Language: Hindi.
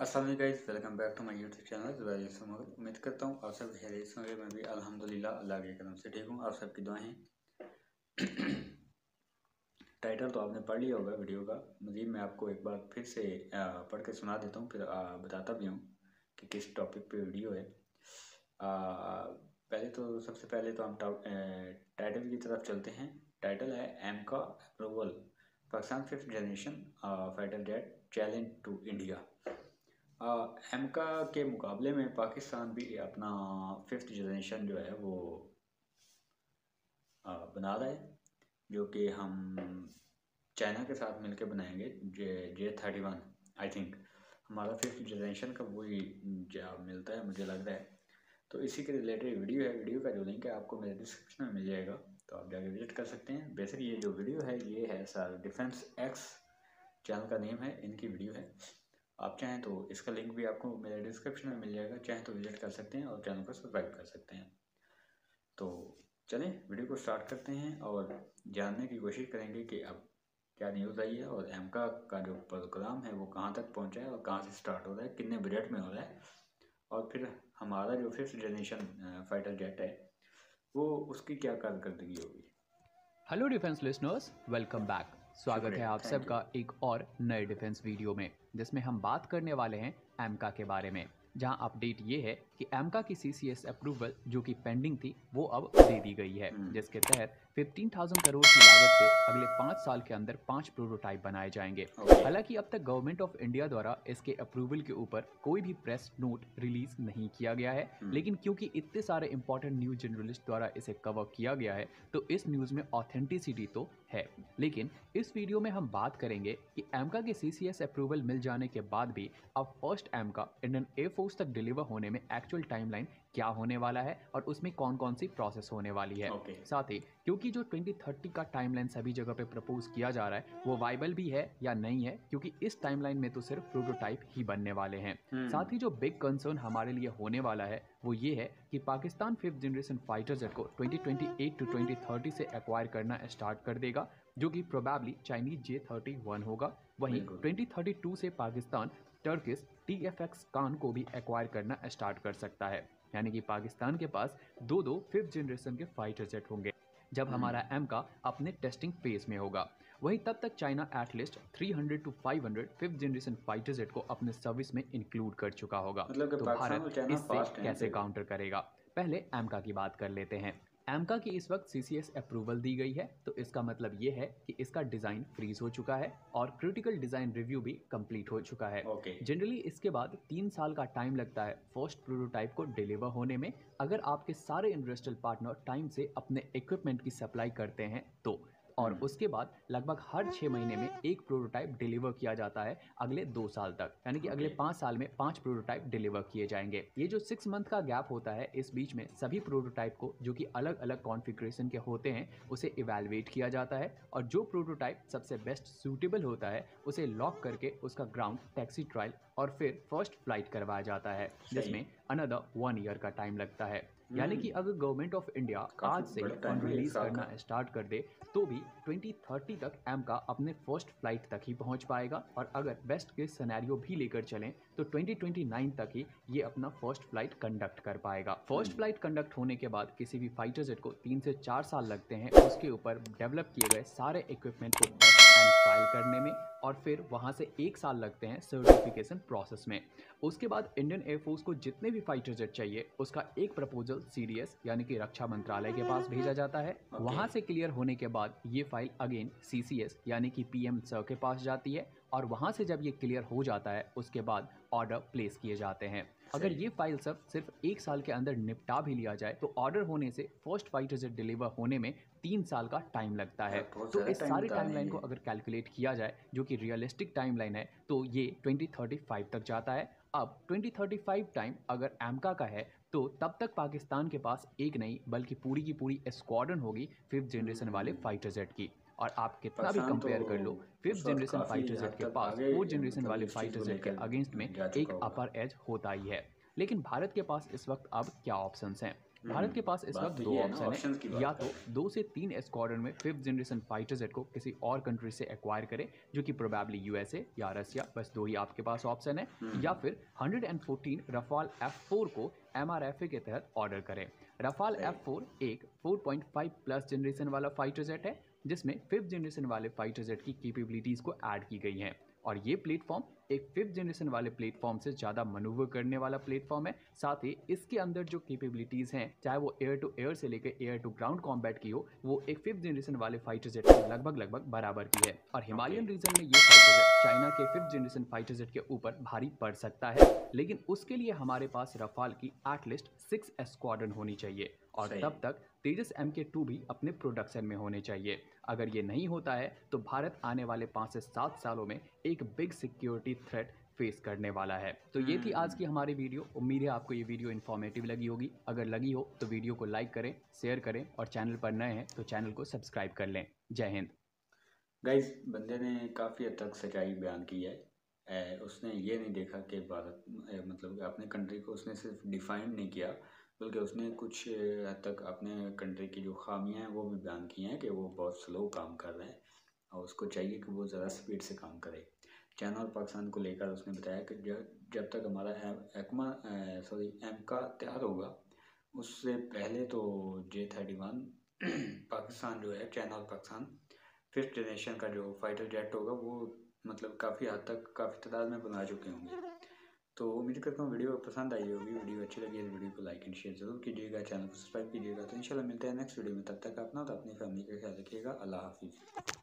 अस्सलाम वालेकुम guys, welcome back to my YouTube channel Zubair Sumar. उम्मीद करता हूँ आप सब खैरियत से होंगे। मैं भी अल्हम्दुलिल्लाह अल्लाह के करम से ठीक हूँ। आप सबकी दुआएं हैं। टाइटल तो आपने पढ़ लिया होगा वीडियो का। मज़ीद मैं आपको एक बार फिर से पढ़ के सुना देता हूँ, फिर बताता भी हूँ कि किस टॉपिक पे वीडियो है। सबसे पहले तो हम टाइटल की तरफ चलते हैं। टाइटल है AMCA approval, Pakistan fifth generation fighter jet challenge to India. AMCA के मुकाबले में पाकिस्तान भी अपना फिफ्थ जनरेशन जो है वो बना रहा है, जो कि हम चाइना के साथ मिलकर बनाएंगे। J31 आई थिंक हमारा फिफ्थ जनरेशन का वही मिलता है, मुझे लग रहा है। तो इसी के रिलेटेड वीडियो है। वीडियो का जो लिंक है आपको मेरे डिस्क्रिप्शन में मिल जाएगा, तो आप जाके विजिट कर सकते हैं। बेसिक ये जो वीडियो है ये है सर डिफेंस एक्स चैनल का नेम है, इनकी वीडियो है। आप चाहें तो इसका लिंक भी आपको मेरे डिस्क्रिप्शन में मिल जाएगा, चाहें तो विजिट कर सकते हैं और चैनल को सब्सक्राइब कर सकते हैं। तो चलें वीडियो को स्टार्ट करते हैं और जानने की कोशिश करेंगे कि अब क्या न्यूज़ आई है और एमका का जो प्रोग्राम है वो कहाँ तक पहुँचा है और कहाँ से स्टार्ट हो रहा है, कितने बजट में हो रहा है, और फिर हमारा जो फिफ्थ जनरेशन फाइटर जेट है वो उसकी क्या कारकर्दगी होगी। Hello defence listeners, welcome back. स्वागत है आप सबका एक और नए डिफेंस वीडियो में, जिसमें हम बात करने वाले हैं एमका के बारे में। जहां अपडेट ये है कि एमका की सीसीएस अप्रूवल जो कि पेंडिंग थी वो अब दे दी गई है, जिसके तहत 15,000 करोड़ की लागत से अगले 5 साल के अंदर 5 प्रोटोटाइप बनाए जाएंगे। हालांकि अब तक गवर्नमेंट ऑफ इंडिया द्वारा इसके अप्रूवल के ऊपर कोई भी प्रेस नोट रिलीज नहीं किया गया है, लेकिन क्योंकि इतने सारे इंपॉर्टेंट न्यूज जर्नलिस्ट द्वारा इसे कवर किया गया है तो इस न्यूज में ऑथेंटिसिटी तो है। लेकिन इस वीडियो में हम बात करेंगे कि एमका के सीसीएस अप्रूवल मिल जाने के बाद भी अब फर्स्ट एमका इंडियन एयरफोर्स तक डिलीवर होने में एक्चुअल टाइमलाइन क्या होने वाला है और उसमें कौन कौन सी प्रोसेस होने वाली है। साथ ही क्योंकि जो 2030 का टाइमलाइन सभी जगह पे प्रपोज किया जा रहा है वो वाइबल भी है या नहीं है, क्योंकि इस टाइमलाइन में तो सिर्फ प्रोटोटाइप ही बनने वाले हैं। साथ ही जो बिग कंसर्न हमारे लिए होने वाला है वो ये है कि Pakistan fifth generation fighter jet को 2028 टू 2030 से एक्वायर करना स्टार्ट कर देगा, जो कि प्रोबेबली चाइनीज J31 होगा। वहीं 2032 से पाकिस्तान टर्किश TFX कान को भी एक्वायर करना स्टार्ट कर सकता है। यानी कि पाकिस्तान के पास दो फिफ्थ जनरेशन के फाइटर जेट होंगे जब हमारा एमका अपने टेस्टिंग फेज में होगा। वहीं तब तक China at least 300 to 500 fifth generation fighter jet को अपने सर्विस में इंक्लूड कर चुका होगा। मतलब तो भारत इससे कैसे काउंटर करेगा? पहले एमका की बात कर लेते हैं। एमका की इस वक्त सीसीएस अप्रूवल दी गई है, तो इसका मतलब ये है कि इसका डिज़ाइन फ्रीज हो चुका है और क्रिटिकल डिज़ाइन रिव्यू भी कंप्लीट हो चुका है। जनरली इसके बाद 3 साल का टाइम लगता है फर्स्ट प्रोटोटाइप को डिलीवर होने में, अगर आपके सारे इंडस्ट्रियल पार्टनर टाइम से अपने इक्विपमेंट की सप्लाई करते हैं तो। और उसके बाद लगभग हर 6 महीने में एक प्रोटोटाइप डिलीवर किया जाता है अगले 2 साल तक, यानी कि अगले 5 साल में 5 प्रोटोटाइप डिलीवर किए जाएंगे। ये जो 6 मंथ का गैप होता है, इस बीच में सभी प्रोटोटाइप को जो कि अलग अलग कॉन्फ़िगरेशन के होते हैं उसे इवैल्यूएट किया जाता है, और जो प्रोटोटाइप सबसे बेस्ट सूटेबल होता है उसे लॉक करके उसका ग्राउंड टैक्सी ट्रायल और फिर फर्स्ट फ्लाइट करवाया जाता है, जिसमें अनदर 1 ईयर का टाइम लगता है। यानी कि अगर गवर्नमेंट ऑफ इंडिया आज से ही फंड रिलीज करना स्टार्ट कर दे तो भी 2030 तक एमका अपने फर्स्ट फ्लाइट तक ही पहुंच पाएगा, और अगर बेस्ट केस सिनेरियो भी लेकर चलें तो 2029 तक ही ये अपना फर्स्ट फ्लाइट कंडक्ट कर पाएगा। फर्स्ट फ्लाइट कंडक्ट होने के बाद किसी भी फाइटर जेट को 3 से 4 साल लगते हैं उसके ऊपर डेवलप किए गए सारे इक्विपमेंट को टेस्ट एंड ट्रायल करने में, और फिर वहां से 1 साल लगते हैं सर्टिफिकेशन प्रोसेस में। उसके बाद इंडियन एयरफोर्स को जितने भी फाइटर जेट चाहिए उसका एक प्रपोजल सीडीएस यानी कि रक्षा मंत्रालय के पास भेजा जाता है। वहां से क्लियर होने के बाद ये फाइल अगेन सीसीएस यानी कि पीएम सर के पास जाती है, और वहां से जब ये क्लियर हो जाता है उसके बाद ऑर्डर प्लेस किए जाते हैं। अगर ये फाइल सब सिर्फ 1 साल के अंदर निपटा भी लिया जाए तो ऑर्डर होने से फर्स्ट फाइटर जेट डिलीवर होने में 3 साल का टाइम लगता है। तो इस सारी टाइमलाइन को अगर कैलकुलेट किया जाए जो कि रियलिस्टिक टाइमलाइन है तो ये 2035 तक जाता है। अब 2035 टाइम अगर एमका का है तो तब तक पाकिस्तान के पास एक नहीं बल्कि पूरी की पूरी स्क्वाड्रन होगी फिफ्थ जनरेशन वाले फाइटर जेट की। और आप कितना भी कंपेयर कर लो, फिफ्थ जनरेशन फाइटर जेट के पास फोर्थ जनरेशन वाले फाइटर जेट के अगेंस्ट में एक अपर एज होता ही है। लेकिन भारत के पास इस वक्त अब क्या ऑप्शंस हैं? भारत के पास इस वक्त तो 2 ये है ना, ऑप्शन ऑप्शंस की है, बात या कर तो रहे हैं। 2 से 3 स्क्वाड्रन में 5th जनरेशन फाइटर जेट को किसी और कंट्री से एक्वायर करें, जो कि प्रोबेबली यूएसए या रसिया, बस 2 ही आपके पास ऑप्शन है, या फिर 114 रफाल F4 को MRFA के तहत ऑर्डर करें। रफाल सही। F4 एक 4.5 प्लस जनरेशन वाला फाइटर जेट है, जिसमें 5th जनरेशन वाले फाइटर जेट की कैपेबिलिटीज को ऐड की गई हैं, और ये प्लेटफॉर्म एक 5th जनरेशन वाले प्लेटफॉर्म से ज़्यादा मनूवर करने वाला प्लेटफॉर्म है। साथ ही इसके अंदर जो कैपेबिलिटीज़ हैं, चाहे वो एयर टू एयर से लेकर एयर टू ग्राउंड कॉम्बैट की हो, वो एक 5th जनरेशन वाले फाइटर जेट के लगभग बराबर की है। और हिमालयन रीजन में ये फाइटर जेट चाइना के 5th जनरेशन फाइटर जेट के ऊपर भारी पड़ सकता है, लेकिन उसके लिए हमारे पास रफाल की एटलीस्ट 6 स्क्वाड्रन होनी चाहिए, और सही। तब तक तेजस MK2 भी अपने प्रोडक्शन में होने चाहिए। अगर ये नहीं होता है तो भारत आने वाले 5 से 7 सालों में एक बिग सिक्योरिटी थ्रेट फेस करने वाला है। तो ये थी आज की हमारी वीडियो। उम्मीद है आपको ये वीडियो इन्फॉर्मेटिव लगी होगी। अगर लगी हो तो वीडियो को लाइक करें, शेयर करें, और चैनल पर नए हैं तो चैनल को सब्सक्राइब कर लें। जय हिंद। गाइस, बंदे ने काफ़ी हद तक सच्चाई बयान की है। उसने ये नहीं देखा कि भारत मतलब अपने कंट्री को उसने सिर्फ डिफाइन नहीं किया, बल्कि उसने कुछ हद तक अपने कंट्री की जो खामियां हैं वो भी बयान की हैं कि वो बहुत स्लो काम कर रहे हैं और उसको चाहिए कि वो ज़रा स्पीड से काम करे। चाइना और पाकिस्तान को लेकर उसने बताया कि जब तक हमारा एमका तैयार होगा, उससे पहले तो J-31 पाकिस्तान जो है, चाइना और पाकिस्तान 5th जनरेशन का जो फाइटर जेट होगा वो मतलब काफ़ी हद तक काफ़ी तादाद में बना चुके होंगे। तो उम्मीद करता हूँ वीडियो पसंद आई होगी। वीडियो अच्छी लगी तो वीडियो को लाइक एंड शेयर जरूर कीजिएगा, चैनल को सब्सक्राइब कीजिएगा। तो इंशाल्लाह मिलते हैं नेक्स्ट वीडियो में। तब तक अपना और अपनी फैमिली का ख्याल रखिएगा। अल्लाह हाफिज़।